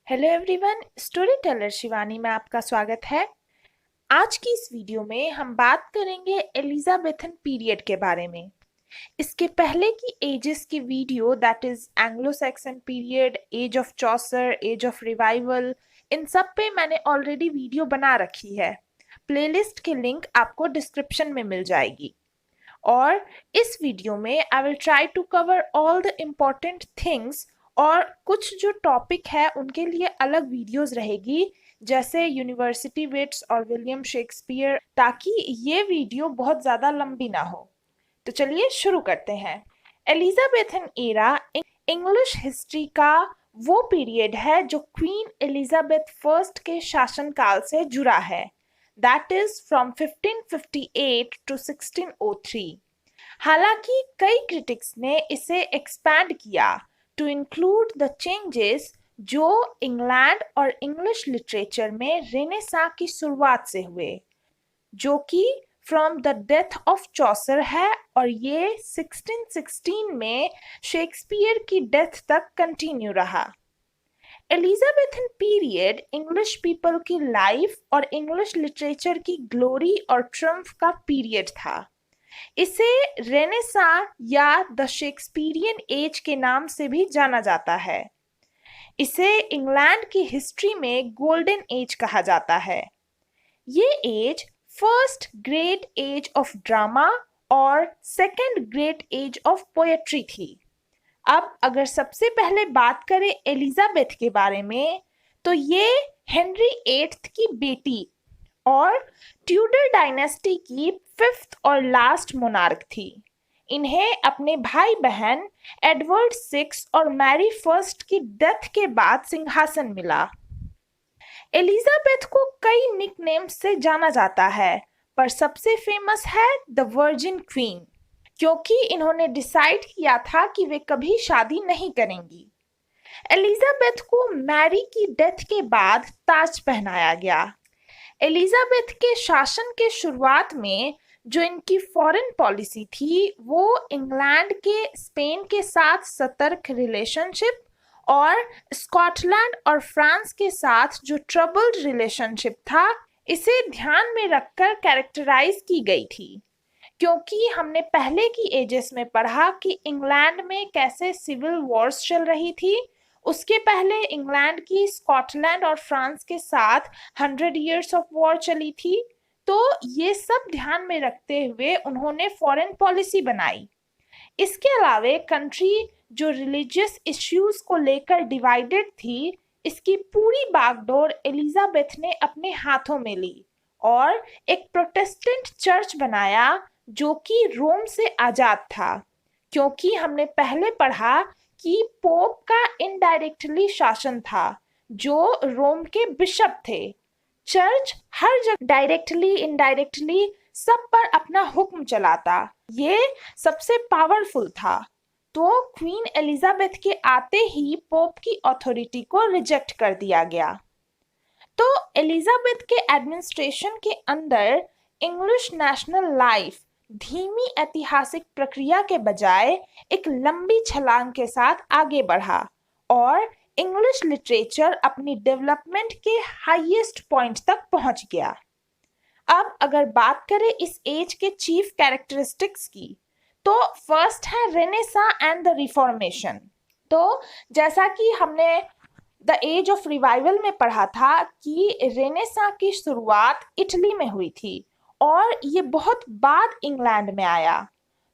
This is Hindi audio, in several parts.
Hello everyone, story teller Shivani में आपका स्वागत है। आज की इस वीडियो में हम बात करेंगे एलिजाबेथन पीरियड के बारे में। इसके पहले की एजेस की video that is Anglo Saxon period, age of Chaucer, age of revival, इन सब पे मैंने ऑलरेडी वीडियो बना रखी है। प्लेलिस्ट की लिंक आपको डिस्क्रिप्शन में मिल जाएगी। और इस वीडियो में I will try to cover all the important things, और कुछ जो टॉपिक है उनके लिए अलग वीडियोस रहेगी, जैसे यूनिवर्सिटी विट्स और विलियम शेक्सपियर, ताकि ये वीडियो बहुत ज़्यादा लंबी ना हो। तो चलिए शुरू करते हैं। एलिजाबेथन एरा इंग्लिश हिस्ट्री का वो पीरियड है जो क्वीन एलिजाबेथ फर्स्ट के शासनकाल से जुड़ा है, दैट इज फ्रॉम 1558 टू 1603। हालांकि कई क्रिटिक्स ने इसे एक्सपैंड किया टू इंक्लूड द चेंजेस जो इंग्लैंड और इंग्लिश लिटरेचर में रेनेसां की शुरुआत से हुए, जो कि from the death of Chaucer है और ये 1616 में शेक्सपियर की डेथ तक कंटिन्यू रहा। एलिजाबेथन पीरियड इंग्लिश पीपल की लाइफ और इंग्लिश लिटरेचर की ग्लोरी और ट्रम्फ का पीरियड था। इसे रेनेसां या द शेक्सपियरियन एज के नाम से भी जाना जाता है। इसे इंग्लैंड की हिस्ट्री में गोल्डन एज कहा जाता है। ये age first great age of drama और second great age of poetry थी। अब अगर सबसे पहले बात करें एलिजाबेथ के बारे में, तो ये हेनरी एट्थ की बेटी और ट्यूडर डायनेस्टी की फिफ्थ और लास्ट मोनार्क थी। इन्हें अपने भाई बहन एडवर्ड सिक्स और मैरी फर्स्ट की डेथ के बाद सिंहासन मिला। एलिजाबेथ को कई निकनेम से जाना जाता है, पर सबसे फेमस है द वर्जिन क्वीन, क्योंकि इन्होंने डिसाइड किया था कि वे कभी शादी नहीं करेंगी। एलिजाबेथ को मैरी की डेथ के बाद ताज पहनाया गया। एलिजाबेथ के शासन के शुरुआत में जो इनकी फॉरेन पॉलिसी थी वो इंग्लैंड के स्पेन के साथ सतर्क रिलेशनशिप और स्कॉटलैंड और फ्रांस के साथ जो ट्रबल्ड रिलेशनशिप था, इसे ध्यान में रखकर कैरेक्टराइज की गई थी। क्योंकि हमने पहले की एजेस में पढ़ा कि इंग्लैंड में कैसे सिविल वॉर्स चल रही थी। उसके पहले इंग्लैंड की स्कॉटलैंड और फ्रांस के साथ 100 इयर्स ऑफ वॉर चली थी। तो ये सब ध्यान में रखते हुए उन्होंने फॉरेन पॉलिसी बनाई। इसके अलावा कंट्री जो रिलीजियस इश्यूज को लेकर डिवाइडेड थी, इसकी पूरी बागडोर एलिजाबेथ ने अपने हाथों में ली और एक प्रोटेस्टेंट चर्च बनाया जो कि रोम से आजाद था। क्योंकि हमने पहले पढ़ा कि पोप का इनडायरेक्टली शासन था, जो रोम के बिशप थे। चर्च हर जगह डायरेक्टली इनडायरेक्टली सब पर अपना हुक्म चलाता, ये सबसे पावरफुल था। तो क्वीन एलिजाबेथ के आते ही पोप की अथॉरिटी को रिजेक्ट कर दिया गया। तो एलिजाबेथ के एडमिनिस्ट्रेशन के अंदर इंग्लिश नेशनल लाइफ धीमी ऐतिहासिक प्रक्रिया के बजाय एक लंबी छलांग के साथ आगे बढ़ा और इंग्लिश लिटरेचर अपनी डेवलपमेंट के हाईएस्ट पॉइंट तक पहुंच गया। अब अगर बात करें इस एज के चीफ कैरेक्टरिस्टिक्स की, तो फर्स्ट है रेनेसां एंड द रिफॉर्मेशन। तो जैसा कि हमने द एज ऑफ रिवाइवल में पढ़ा था कि रेनेसां की शुरुआत इटली में हुई थी और ये बहुत बाद इंग्लैंड में आया।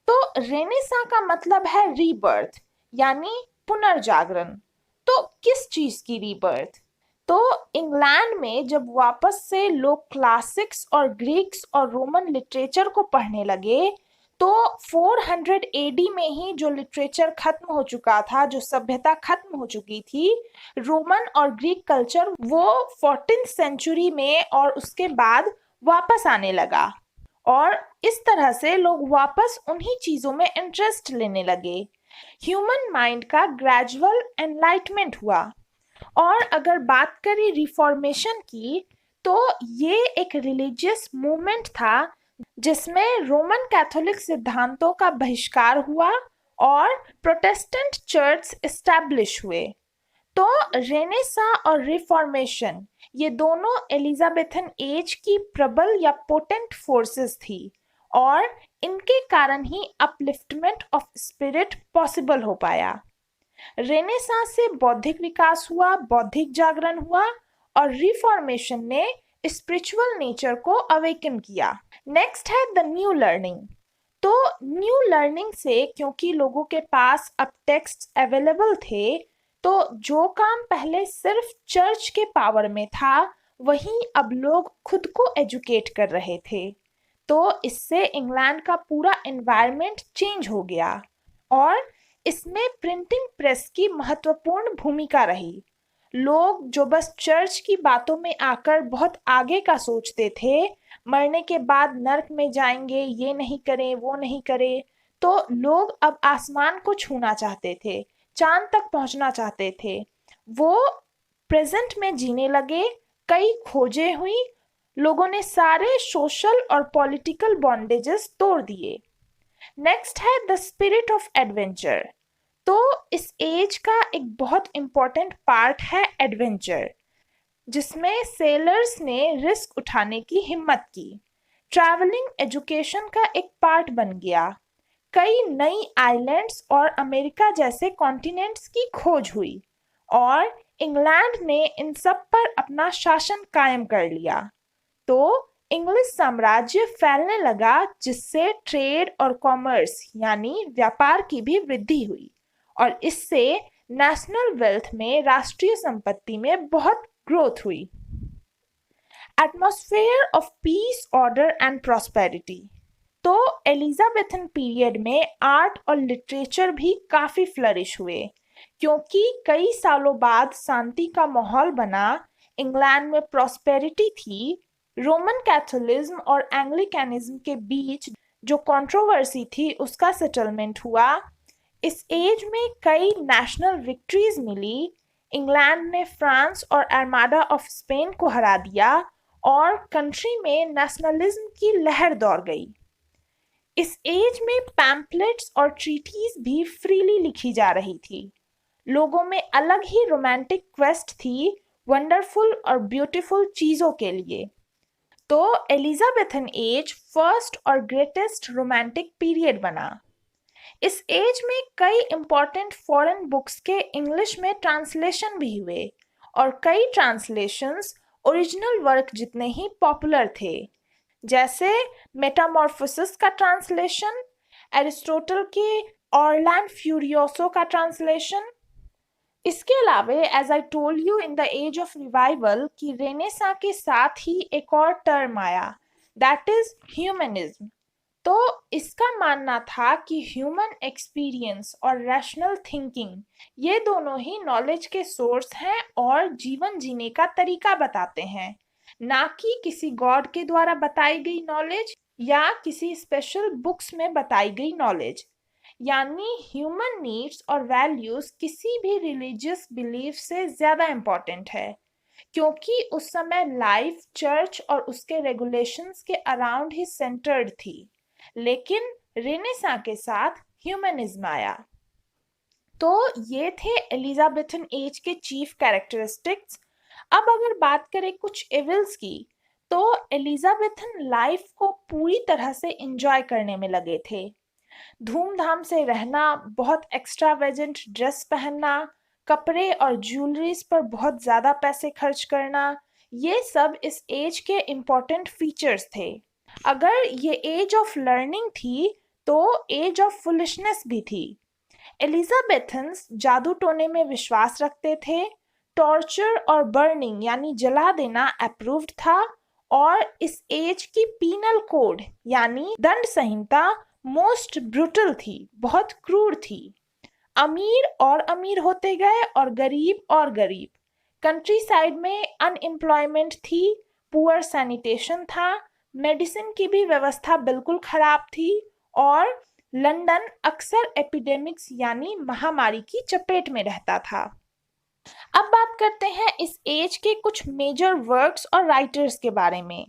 तो रेनेसां का मतलब है रीबर्थ, यानी पुनर्जागरण। तो किस चीज की रीबर्थ? तो इंग्लैंड में जब वापस से लोग क्लासिक्स और ग्रीक्स और रोमन लिटरेचर को पढ़ने लगे, तो 400 एडी में ही जो लिटरेचर खत्म हो चुका था, जो सभ्यता खत्म हो चुकी थी, रोमन और ग्रीक कल्चर, वो 14th सेंचुरी में और उसके बाद वापस आने लगा। और इस तरह से लोग वापस उन्हीं चीजों में इंटरेस्ट लेने लगे। ह्यूमन माइंड का ग्रेजुअल एनलाइटमेंट हुआ। और अगर बात करें रिफॉर्मेशन की, तो ये एक रिलीजियस मूवमेंट था जिसमें रोमन कैथोलिक सिद्धांतों का बहिष्कार हुआ और प्रोटेस्टेंट चर्च एस्टैब्लिश हुए। तो रेनेसा और रिफॉर्मेशन ये दोनों एलिजाबेथन एज की प्रबल या पोटेंट फोर्सेस थी और इनके कारण ही अपलिफ्टमेंट ऑफ स्पिरिट पॉसिबल हो पाया। रेनेसांस से बौद्धिक विकास हुआ, बौद्धिक जागरण हुआ और रिफॉर्मेशन ने स्पिरिचुअल नेचर को अवेकन किया। नेक्स्ट है द न्यू लर्निंग। तो न्यू लर्निंग से क्योंकि लोगों के पास अब टेक्स्ट अवेलेबल थे, तो जो काम पहले सिर्फ चर्च के पावर में था वहीं अब लोग खुद को एजुकेट कर रहे थे। तो इससे इंग्लैंड का पूरा एनवायरनमेंट चेंज हो गया और इसमें प्रिंटिंग प्रेस की महत्वपूर्ण भूमिका रही। लोग जो बस चर्च की बातों में आकर बहुत आगे का सोचते थे, मरने के बाद नर्क में जाएंगे, ये नहीं करें वो नहीं करें, तो लोग अब आसमान को छूना चाहते थे, चांद तक पहुंचना चाहते थे। वो प्रेजेंट में जीने लगे, कई खोजें हुई, लोगों ने सारे सोशल और पॉलिटिकल बॉन्डेजेस तोड़ दिए। नेक्स्ट है द स्पिरिट ऑफ एडवेंचर। तो इस एज का एक बहुत इंपॉर्टेंट पार्ट है एडवेंचर, जिसमें सेलर्स ने रिस्क उठाने की हिम्मत की। ट्रैवलिंग एजुकेशन का एक पार्ट बन गया। कई नई आइलैंड्स और अमेरिका जैसे कॉन्टिनेंट्स की खोज हुई और इंग्लैंड ने इन सब पर अपना शासन कायम कर लिया। तो इंग्लिश साम्राज्य फैलने लगा, जिससे ट्रेड और कॉमर्स यानी व्यापार की भी वृद्धि हुई और इससे नेशनल वेल्थ में, राष्ट्रीय संपत्ति में बहुत ग्रोथ हुई। Atmosphere of peace, order and prosperity. तो एलिजाबेथन पीरियड में आर्ट और लिटरेचर भी काफी फ्लरिश हुए, क्योंकि कई सालों बाद शांति का माहौल बना, इंग्लैंड में प्रॉस्पेरिटी थी। रोमन कैथोलिज्म और एंग्लिकनिज्म के बीच जो कंट्रोवर्सी थी उसका सेटलमेंट हुआ। इस एज में कई नेशनल विक्ट्रीज मिली। इंग्लैंड ने फ्रांस और आर्माडा ऑफ स्पेन को हरा दिया और कंट्री में नेशनलिज्म की लहर दौड़ गई। इस एज में पैम्पलेट्स और ट्रीटीज भी फ्रीली लिखी जा रही थी। लोगों में अलग ही रोमांटिक क्वेस्ट थी वंडरफुल और ब्यूटीफुल चीजों के लिए। तो एलिजाबेथन एज फर्स्ट और ग्रेटेस्ट रोमांटिक पीरियड बना। इस एज में कई इंपॉर्टेंट फॉरेन बुक्स के इंग्लिश में ट्रांसलेशन भी हुए और कई ट्रांसलेशंस ओरिजिनल वर्क जितने ही पॉपुलर थे, जैसे मेटामॉर्फोसिस का ट्रांसलेशन, एरिस्टोटल के ऑरलैंड फ्यूरियोसो का ट्रांसलेशन। इसके अलावा as I told you in the age of revival कि रेनेसा के साथ ही एक और टर्म आया, दैट इज ह्यूमनिज्म। तो इसका मानना था कि ह्यूमन एक्सपीरियंस और रैशनल थिंकिंग ये दोनों ही नॉलेज के सोर्स हैं और जीवन जीने का तरीका बताते हैं, ना कि किसी गॉड के द्वारा बताई गई नॉलेज या किसी स्पेशल बुक्स में बताई गई नॉलेज। यानी ह्यूमन नीड्स और वैल्यूज किसी भी रिलीजियस बिलीफ से ज्यादा इम्पोर्टेंट है, क्योंकि उस समय लाइफ चर्च और उसके रेगुलेशंस के अराउंड ही सेंटर्ड थी। लेकिन रेनेसा के साथ ह्यूमनिज्म आया। तो ये थे एलिजाबेथन एज के चीफ कैरेक्टरिस्टिक्स। अब अगर बात करें कुछ एविल्स की, तो एलिजाबेथन लाइफ को पूरी तरह से एंजॉय करने में लगे थे। धूमधाम से रहना, बहुत एक्स्ट्रावेजेंट ड्रेस पहनना, कपड़े और ज्वेलरीज पर बहुत ज्यादा पैसे खर्च करना, ये सब इस एज के इम्पोर्टेंट फीचर्स थे। अगर ये एज ऑफ लर्निंग थी तो एज ऑफ फुलिशनेस भी थी। एलिजाबेथन्स जादू टोने में विश्वास रखते थे, टॉर्चर और बर्निंग यानी जला देना अप्रूव्ड था और इस एज की पीनल कोड यानी दंड संहिता मोस्ट ब्रूटल थी, बहुत क्रूर थी। अमीर और अमीर होते गए और गरीब। कंट्री साइड में अनएम्प्लॉयमेंट थी, पुअर सैनिटेशन था, मेडिसिन की भी व्यवस्था बिल्कुल खराब थी और लंदन अक्सर एपिडेमिक्स यानी महामारी की चपेट में रहता था। अब बात करते हैं इस एज के कुछ मेजर वर्क्स और राइटर्स के बारे में।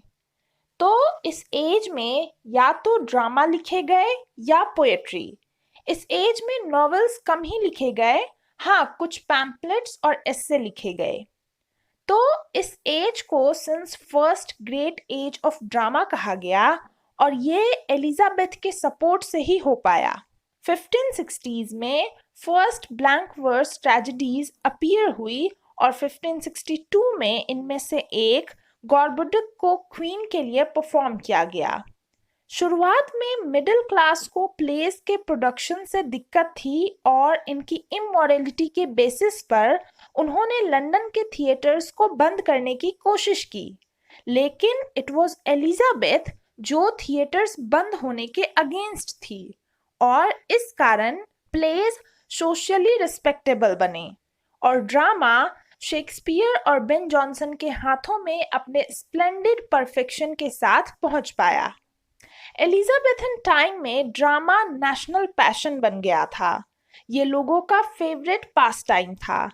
तो इस एज में या तो ड्रामा लिखे गए या पोएट्री। इस एज में नॉवेल्स कम ही लिखे गए, हाँ, कुछ पैम्पलेट्स और एस्से लिखे गए। तो इस एज को since first great age of drama कहा गया और ये एलिजाबेथ के सपोर्ट से ही हो पाया। 1560s में first blank verse tragedies appear हुई और 1562 में इनमें से एक गॉर्बुडक को क्वीन के लिए परफॉर्म किया गया। शुरुआत में मिडिल क्लास को प्लेस के प्रोडक्शन से दिक्कत थी और इनकी इमोरलिटी के बेसिस पर उन्होंने लंदन के थिएटर्स को बंद करने की कोशिश की, लेकिन इट वाज एलिजाबेथ जो थिएटर्स बंद होने के अगेंस्ट थी और इस कारण प्लेस सोशली रिस्पेक्टेबल बने और ड्रामा शेक्सपियर और बेन जॉनसन के हाथों में अपने स्प्लेंडिड परफेक्शन के साथ पहुंच पाया। एलिजाबेथन टाइम में ड्रामा नेशनल पैशन बन गया था। ये लोगों का फेवरेट पास टाइम था।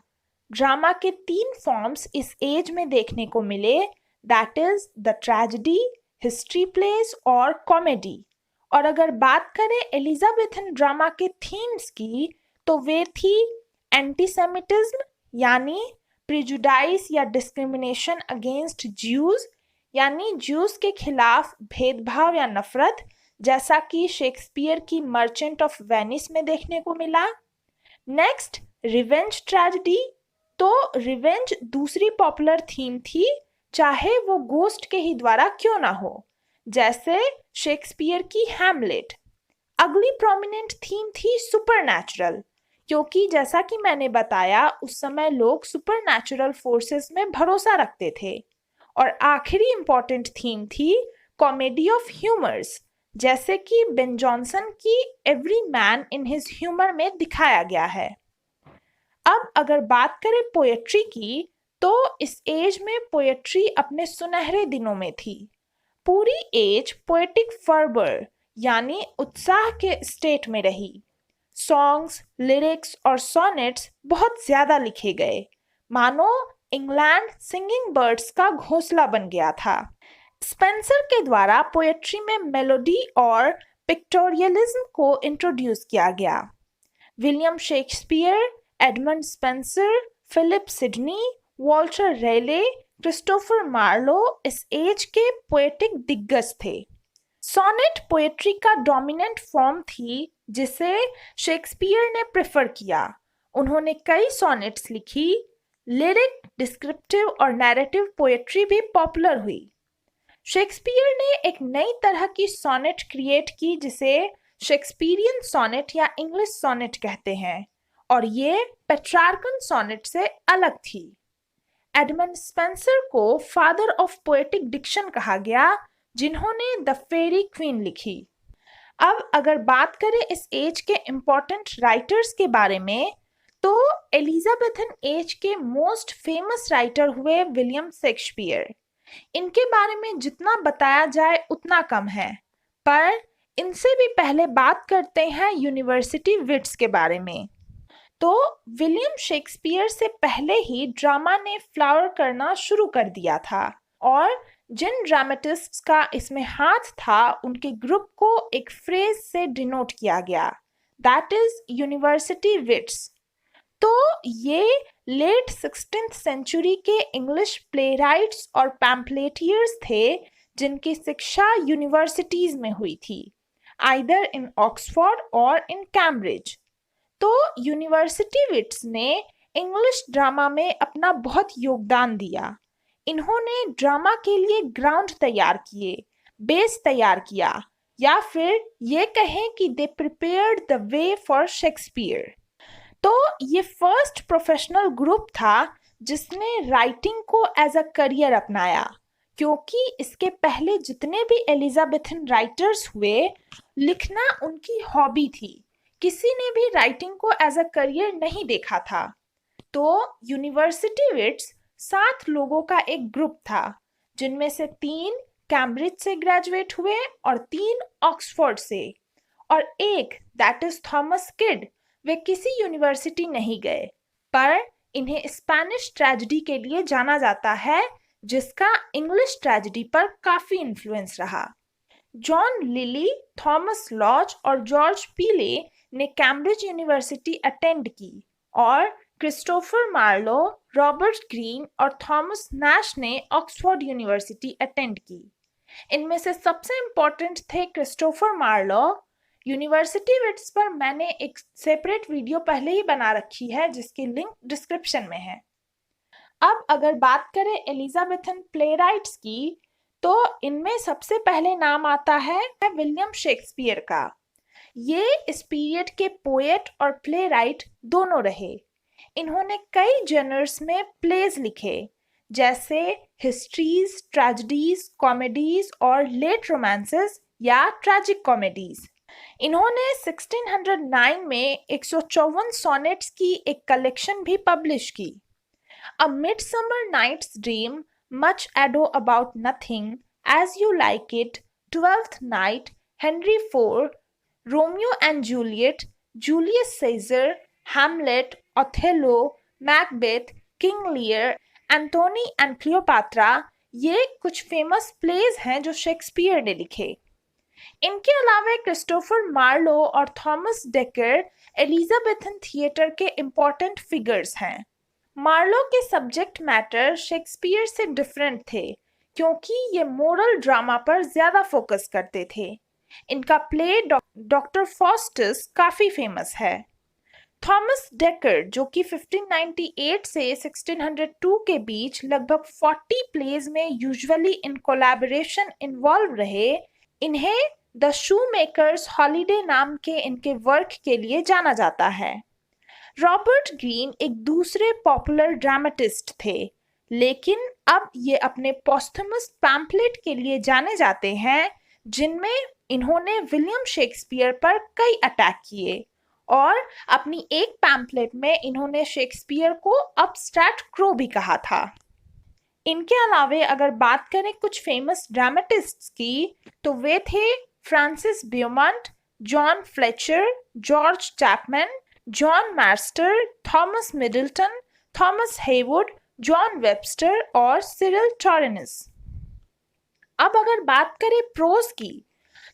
ड्रामा के 3 फॉर्म्स इस एज में देखने को मिले, that is the tragedy, history place और कॉमेडी। और अगर बात करें एलिजाबेथन ड्रामा के थीम्स की तो वे थी एंटीसेमिटिज्म यानी प्रिजुडाइस या डिस्क्रिमिनेशन अगेंस्ट ज्यूज यानी ज्यूज के खिलाफ भेदभाव या नफरत, जैसा कि शेक्सपियर की मर्चेंट ऑफ वेनिस में देखने को मिला। नेक्स्ट रिवेंज ट्रेजेडी, तो रिवेंज दूसरी पॉपुलर थीम थी, चाहे वो गोस्ट के ही द्वारा क्यों ना हो, जैसे शेक्सपियर की हैमलेट। अगली प्रोमिनेंट थीम थी सुपरनैचुरल, क्योंकि जैसा कि मैंने बताया उस समय लोग सुपरनैचुरल फोर्सेस में भरोसा रखते थे। और आखिरी इंपॉर्टेंट थीम थी कॉमेडी ऑफ ह्यूमर्स, जैसे कि बेन जॉनसन की every man in his humour में दिखाया गया है। अब अगर बात करें पोएट्री की तो इस एज में पोएट्री अपने सुनहरे दिनों में थी। पूरी एज पोएटिक फर्बर यानी उत्साह के स्टेट में रही। सॉन्ग्स, लिरिक्स और सोनेट्स बहुत ज्यादा लिखे गए, मानो इंग्लैंड सिंगिंग बर्ड्स का घोंसला बन गया था। स्पेंसर के द्वारा पोएट्री में मेलोडी और पिक्टोरियलिज्म को इंट्रोड्यूस किया गया। William Shakespeare, Edmund Spenser, Philip Sidney, Walter Raleigh, Christopher Marlowe इस एज के पोएटिक दिग्गज थे। सोनेट पोएट्री का डोमिनेंट फॉर्म थी जिसे शेक्सपियर ने प्रेफर किया। उन्होंने कई सोनेट्स लिखी। लिरिक, डिस्क्रिप्टिव और नैरेटिव पोएट्री भी पॉपुलर हुई। शेक्सपियर ने एक नई तरह की सोनेट क्रिएट की जिसे शेक्सपियरियन सोनेट या इंग्लिश सोनेट कहते हैं और ये पेट्रार्कन सोनेट से अलग थी। एडमंड स्पेंसर को फादर ऑफ पोएटिक डिक्शन कहा गया, जिन्होंने द फेरी क्वीन लिखी। अब अगर बात करें इस एज के इम्पोर्टेंट राइटर्स के बारे में तो एलिजाबेथन एज के मोस्ट फेमस राइटर हुए विलियम शेक्सपियर। इनके बारे में जितना बताया जाए उतना कम है, पर इनसे भी पहले बात करते हैं यूनिवर्सिटी विट्स के बारे में। तो विलियम शेक्सपियर से पहले ही ड्रामा ने फ्लावर करना शुरू कर दिया था और जिन ड्रामेटिस्ट्स का इसमें हाथ था उनके ग्रुप को एक फ्रेज से डिनोट किया गया, दैट इज यूनिवर्सिटी विट्स। तो ये लेट 16th सेंचुरी के इंग्लिश प्लेराइट्स और पैम्पलेटियर्स थे जिनकी शिक्षा यूनिवर्सिटीज में हुई थी, आइदर इन ऑक्सफोर्ड और इन कैम्ब्रिज। तो यूनिवर्सिटी विट्स ने इंग्लिश ड्रामा में अपना बहुत योगदान दिया। इन्होंने ड्रामा के लिए ग्राउंड तैयार किए, बेस तैयार किया, या फिर ये कहें कि they prepared the way for Shakespeare. तो ये फर्स्ट प्रोफेशनल ग्रुप था जिसने राइटिंग को एज अ करियर अपनाया, क्योंकि इसके पहले जितने भी एलिजाबेथन राइटर्स हुए लिखना उनकी हॉबी थी, किसी ने भी राइटिंग को एज अ करियर नहीं देखा था। तो यूनिवर्सिटी विट्स 7 लोगों का एक ग्रुप था, जिनमें से 3 कैम्ब्रिज से ग्रेजुएट हुए और 3 ऑक्सफोर्ड से, और एक दैट इज थॉमस किड, वे किसी यूनिवर्सिटी नहीं गए, पर इन्हें स्पेनिश ट्रेजेडी के लिए जाना जाता है जिसका इंग्लिश ट्रेजेडी पर काफी इन्फ्लुएंस रहा। जॉन लिली, थॉमस लॉज और जॉर्ज पीले ने कैम्ब्रिज यूनिवर्सिटी अटेंड की और क्रिस्टोफर मार्लो, रॉबर्ट ग्रीन और थॉमस नैश ने ऑक्सफोर्ड यूनिवर्सिटी अटेंड की। इनमें से सबसे इम्पोर्टेंट थे क्रिस्टोफर मार्लो। यूनिवर्सिटी विट्स पर मैंने एक सेपरेट वीडियो पहले ही बना रखी है जिसकी लिंक डिस्क्रिप्शन में है। अब अगर बात करें एलिजाबेथन प्लेराइट्स की, तो इनमें सबसे पहले नाम आता है विलियम शेक्सपियर का। ये इस पीरियड के पोएट और प्लेराइट दोनों रहे। इन्होंने कई जनर्स में प्लेज लिखे, जैसे हिस्ट्रीज, ट्रेजेडीज, कॉमेडीज और लेट रोमांसेस या ट्रैजिक कॉमेडीज। इन्होंने 1609 में 154 सोनेट्स की एक कलेक्शन भी पब्लिश की। A Midsummer Night's Dream, Much Ado About Nothing, As You Like It, Twelfth Night, Henry IV, Romeo and Juliet, Julius Caesar, Hamlet, Othello, Macbeth, King Lear, Antony and Cleopatra, ये कुछ फेमस प्लेज हैं जो शेक्सपियर ने लिखे। इनके अलावा क्रिस्टोफर मार्लो और थॉमस डेकर एलिजाबेथन थिएटर के इम्पोर्टेंट फिगर्स हैं। मार्लो के सब्जेक्ट मैटर शेक्सपियर से डिफरेंट थे क्योंकि ये मोरल ड्रामा पर ज्यादा फोकस करते थे। इनका प्ले डॉक्टर फॉस्टस काफी फेमस है। थॉमस डेकर, जो कि 1598 से 1602 के बीच लगभग 40 प्लेज में यूजुअली इन कोलैबोरेशन इन्वॉल्व रहे, इन्हें द शूमेकर्स हॉलिडे नाम के इनके वर्क के लिए जाना जाता है। रॉबर्ट ग्रीन एक दूसरे पॉपुलर ड्रामेटिस्ट थे, लेकिन अब ये अपने पोस्थुमस पैम्पलेट के लिए जाने जाते हैं, जिनमें इन्होंने विलियम शेक्सपियर पर कई अटैक किए और अपनी एक पैम्पलेट में इन्होंने शेक्सपियर को अपस्टैट क्रो भी कहा था। इनके अलावे अगर बात करें कुछ फेमस ड्रामेटिस्ट्स की, तो वे थे Francis Beaumont, John Fletcher, George Chapman, John Marston, Thomas Middleton, Thomas Heywood, John Webster और सिरिल टॉरेनिस। अब अगर बात करें प्रोज की,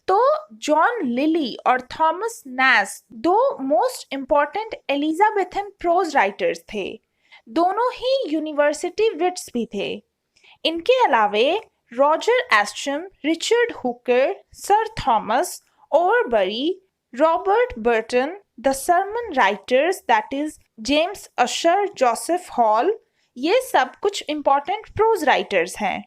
तो जॉन लिली और थॉमस नैश दो most important Elizabethan prose writers थे। दोनों ही यूनिवर्सिटी विट्स भी थे। इनके अलावे Roger Ascham, Richard Hooker, sir Thomas Overbury, Robert Burton, the sermon writers that is James Ussher, Joseph Hall, ये सब कुछ इम्पॉर्टेंट प्रोज राइटर्स हैं।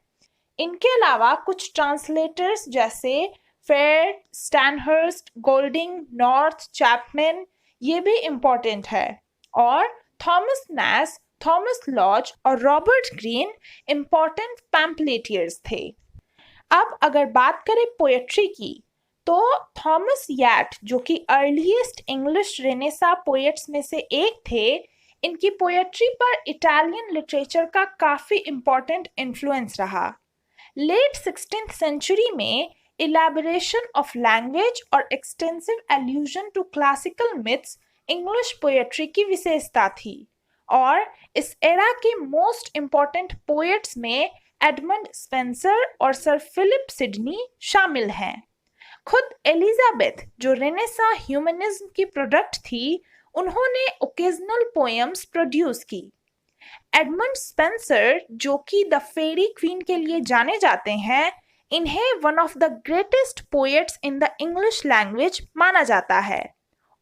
इनके अलावा कुछ ट्रांसलेटर्स जैसे फेयर, स्टैनहर्स्ट, गोल्डिंग, नॉर्थ, चैपमैन, ये भी इम्पॉर्टेंट है। और थॉमस नैश, थॉमस लॉज और रॉबर्ट ग्रीन इम्पॉर्टेंट पैम्पलेटियर्स थे। अब अगर बात करें पोएट्री की, तो थॉमस याट, जो कि अर्लीस्ट इंग्लिश रेनेसा पोएट्स में से एक थे, इनकी पोएट्री पर इटालियन लिटरेचर का काफ़ी इम्पॉर्टेंट इन्फ्लुएंस रहा। लेट 16th सेंचुरी में इलैबोरेशन ऑफ लैंग्वेज और extensive allusion to classical myths English poetry की विशेषता थी, और इस एरा के मोस्ट इम्पॉर्टेंट पोएट्स में एडमंड स्पेंसर और सर फिलिप सिडनी शामिल हैं। खुद एलिजाबेथ, जो रेनेसा ह्यूमनिज्म की प्रोडक्ट थी, उन्होंने ओकेजनल पोएम्स प्रोड्यूस की। एडमंड स्पेंसर, जो कि द फेरी क्वीन के लिए जाने जाते हैं, इन्हें one of the greatest poets in the English language माना जाता है।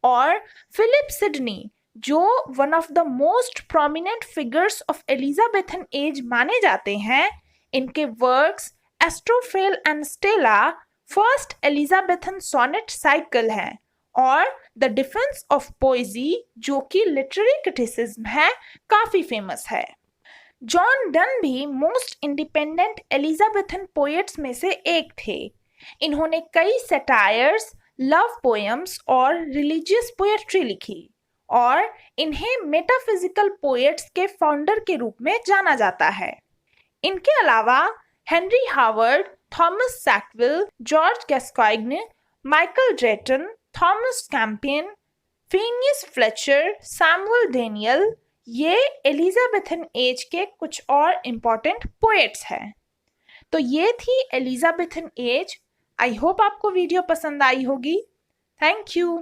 और फिलिप सिडनी, जो one of the most prominent figures of Elizabethan age माने जाते हैं, इनके works Astrophel and Stella first Elizabethan sonnet cycle है, और द डिफेंस ऑफ पोएजी, जो कि लिटरेरी क्रिटिसिज्म है, काफ़ी फेमस है। जॉन डन भी मोस्ट इंडिपेंडेंट एलिजाबेथन पोएट्स में से एक थे। इन्होंने कई सेटायर्स, लव पोएम्स और रिलीजियस पोएट्री लिखी, और इन्हें मेटाफिजिकल पोएट्स के फाउंडर के रूप में जाना जाता है। इनके अलावा Henry Howard, Thomas Sackville, George Gascoigne, Michael Drayton, Thomas Campion, Phineas Fletcher, Samuel Daniel, ये एलिजाबेथन एज के कुछ और इम्पॉर्टेंट पोएट्स हैं। तो ये थी एलिजाबेथन एज। आई होप आपको वीडियो पसंद आई होगी। Thank you.